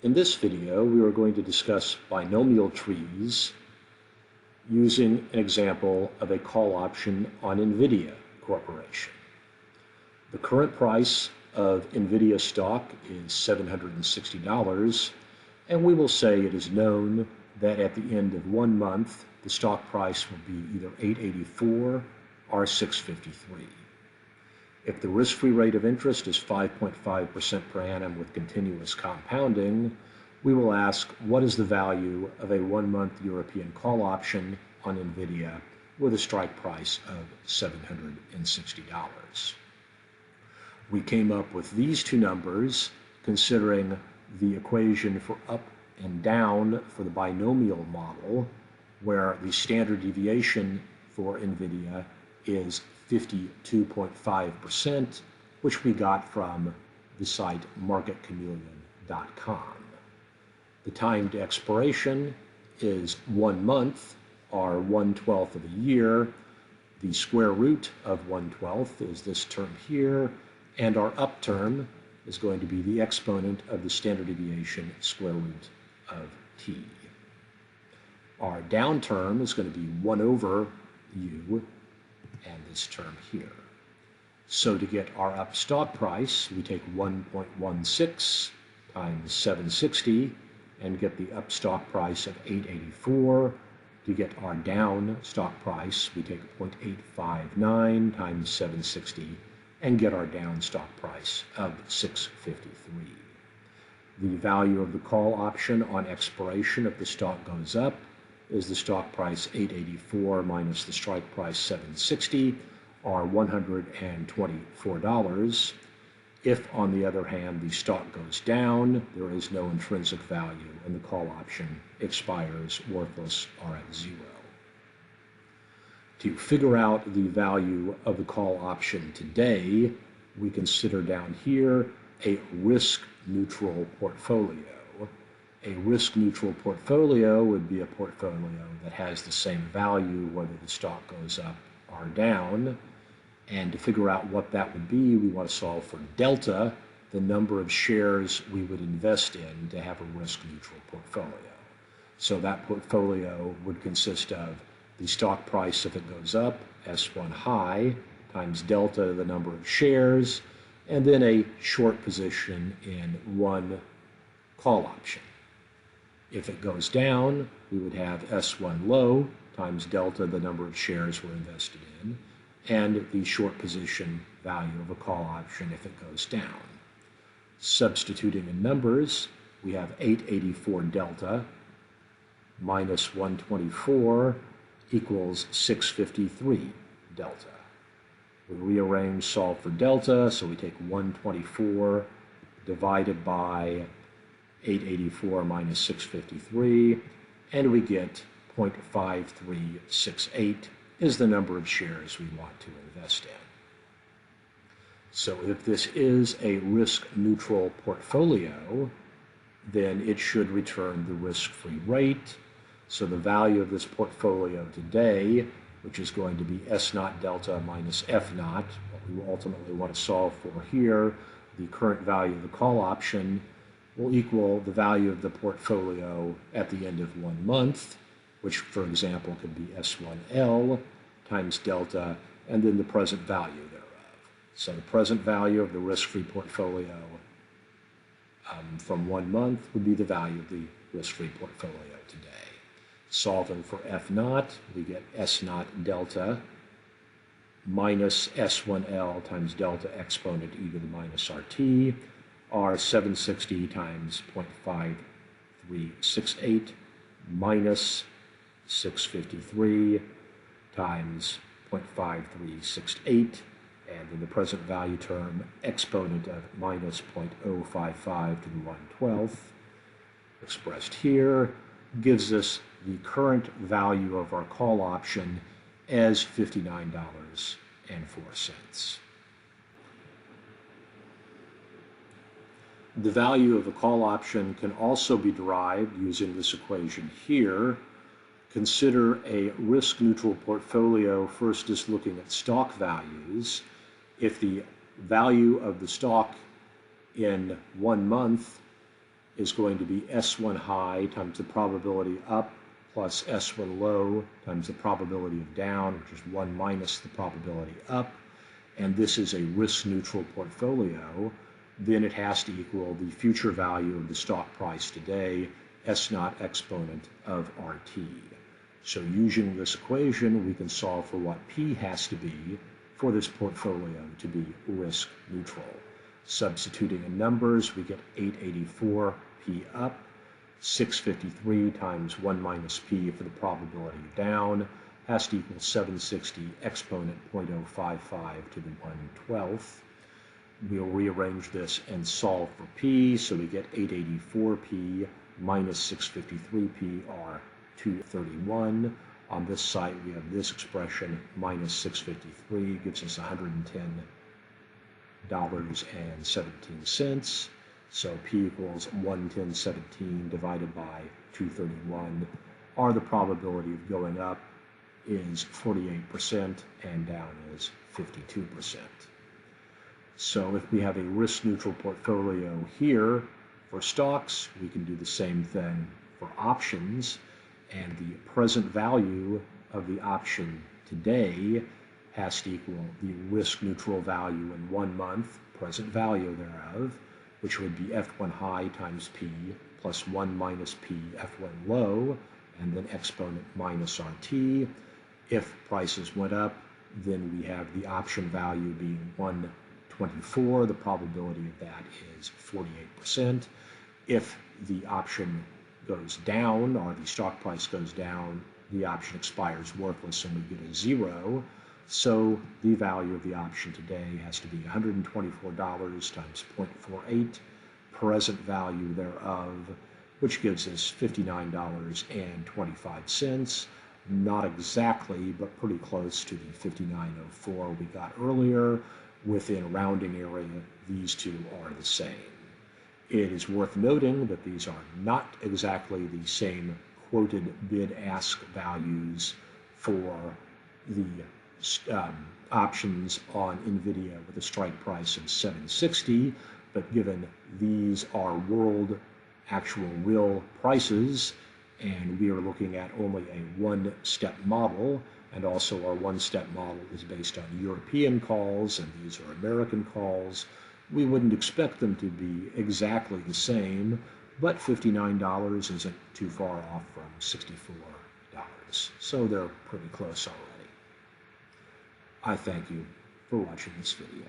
In this video, we are going to discuss binomial trees using an example of a call option on NVIDIA Corporation. The current price of NVIDIA stock is $760, and we will say it is known that at the end of 1 month, the stock price will be either $884 or $653. If the risk-free rate of interest is 5.5% per annum with continuous compounding, we will ask what is the value of a 1-month European call option on NVIDIA with a strike price of $760. We came up with these two numbers considering the equation for up and down for the binomial model, where the standard deviation for NVIDIA is 52.5%, which we got from the site marketchameleon.com. The timed expiration is 1 month, or 1/12 of a year. The square root of 1/12 is this term here, and our up term is going to be the exponent of the standard deviation square root of t. Our down term is going to be 1/u, and this term here. So to get our up stock price, we take 1.16 times 760 and get the up stock price of $884. To get our down stock price, we take 0.859 times 760 and get our down stock price of $653. The value of the call option on expiration if the stock goes up is the stock price $884 minus the strike price $760, or $124. If, on the other hand, the stock goes down, there is no intrinsic value and the call option expires worthless or at zero. To figure out the value of the call option today, we consider down here a risk-neutral portfolio. A risk-neutral portfolio would be a portfolio that has the same value whether the stock goes up or down. And to figure out what that would be, we want to solve for delta, the number of shares we would invest in to have a risk-neutral portfolio. So that portfolio would consist of the stock price if it goes up, S1 high, times delta, the number of shares, and then a short position in one call option. If it goes down, we would have S1 low times delta, the number of shares we're invested in, and the short position value of a call option if it goes down. Substituting in numbers, we have 884 delta minus 124 equals 653 delta. We rearrange, solve for delta, so we take 124 divided by 884 minus 653, and we get 0.5368 is the number of shares we want to invest in. So if this is a risk-neutral portfolio, then it should return the risk-free rate. So the value of this portfolio today, which is going to be S0 delta minus F0, what we will ultimately want to solve for here, the current value of the call option, will equal the value of the portfolio at the end of 1 month, which, for example, could be S1L times delta, and then the present value thereof. So the present value of the risk-free portfolio from 1 month would be the value of the risk-free portfolio today. Solving for F0, we get S0 delta minus S1L times delta exponent e to the minus RT, or 760 times 0.5368 minus 653 times 0.5368, and in the present value term, exponent of minus 0.055 to the 1/12, expressed here, gives us the current value of our call option as $59.04. The value of a call option can also be derived using this equation here. Consider a risk-neutral portfolio first just looking at stock values. If the value of the stock in 1 month is going to be S1 high times the probability up plus S1 low times the probability of down, which is 1 minus the probability up. And this is a risk-neutral portfolio. Then it has to equal the future value of the stock price today, S naught exponent of RT. So using this equation, we can solve for what P has to be for this portfolio to be risk neutral. Substituting in numbers, we get 884 P up, 653 times 1 minus P for the probability down, has to equal 760 exponent 0.055 to the 1/12th. We'll rearrange this and solve for P, so we get 884P minus 653P are 231. On this side, we have this expression, minus 653, gives us $110.17. So P equals 110.17 divided by 231, or the probability of going up is 48% and down is 52%. So if we have a risk-neutral portfolio here for stocks, we can do the same thing for options, and the present value of the option today has to equal the risk-neutral value in 1 month, present value thereof, which would be F1 high times P plus 1 minus P F1 low, and then exponent minus RT. If prices went up, then we have the option value being 124. The probability of that is 48%. If the option goes down, or the stock price goes down, the option expires worthless and we get a 0. So the value of the option today has to be $124 times 0.48, present value thereof, which gives us $59.25. Not exactly, but pretty close to the $59.04 we got earlier. Within rounding area, these two are the same. It is worth noting that these are not exactly the same quoted bid-ask values for the options on NVIDIA with a strike price of 760, but given these are world actual real prices, and we are looking at only a one-step model, and also our one-step model is based on European calls, and these are American calls, we wouldn't expect them to be exactly the same, but $59 isn't too far off from $64, so they're pretty close already. I thank you for watching this video.